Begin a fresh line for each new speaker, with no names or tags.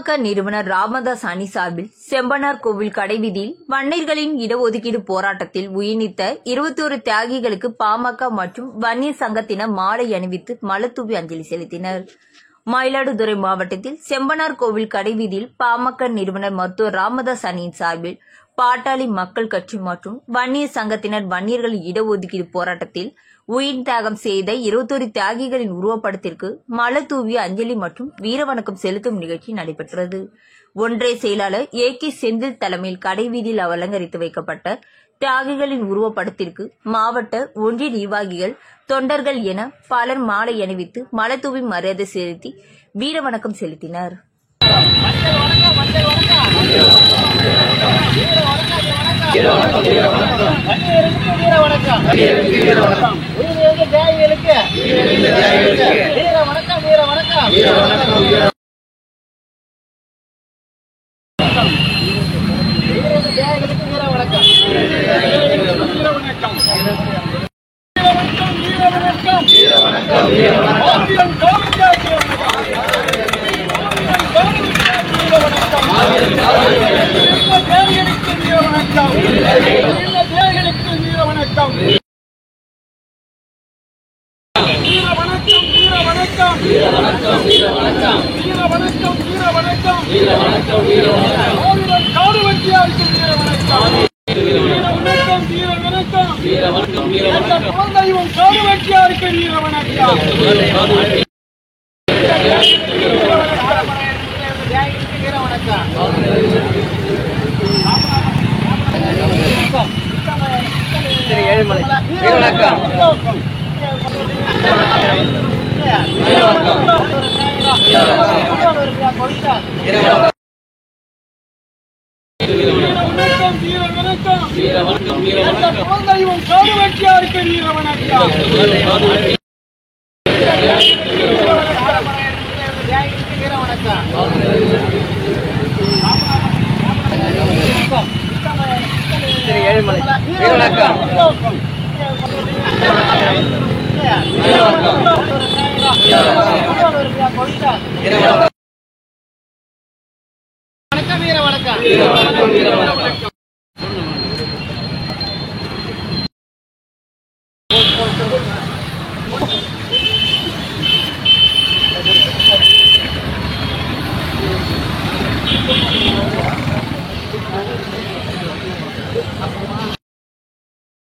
பாமக நிறுவனர் ராமதாஸ் அணி சார்பில் செம்பனார் கோவில் கடைவீதியில் வன்னியர்களின் இடஒதுக்கீடு போராட்டத்தில் உயிர்நீத்த 21 தியாகிகளுக்கு பாமக மற்றும் வன்னியர் சங்கத்தினர் மாலை அணிவித்து மலர்தூவி அஞ்சலி செலுத்தினர். மயிலாடுதுறை மாவட்டத்தில் செம்பனார் கோவில் கடைவீதியில் பாமக நிறுவனர் மருத்துவர் ராமதாஸ் அணியின் சார்பில் பாட்டாளி மக்கள் கட்சி மற்றும் வன்னியர் சங்கத்தினர் வன்னியர்களின் இடஒதுக்கீடு போராட்டத்தில் உயிர் தியாகம் செய்த 21 தியாகிகளின் உருவப்படத்திற்கு மலர் தூவிய அஞ்சலி மற்றும் வீரவணக்கம் செலுத்தும் நிகழ்ச்சி நடைபெற்றது. ஒன்றிய செயலாளர் A.K. செந்தில் தலைமையில் கடைவீதியில் அலங்கரித்து வைக்கப்பட்ட தியாகிகளின் உருவப்படத்திற்கு மாவட்ட ஒன்றிய நிர்வாகிகள், தொண்டர்கள் என பலர் மாலை அணிவித்து மலர் தூவி மரியாதை செலுத்தி வீரவணக்கம் செலுத்தினர்.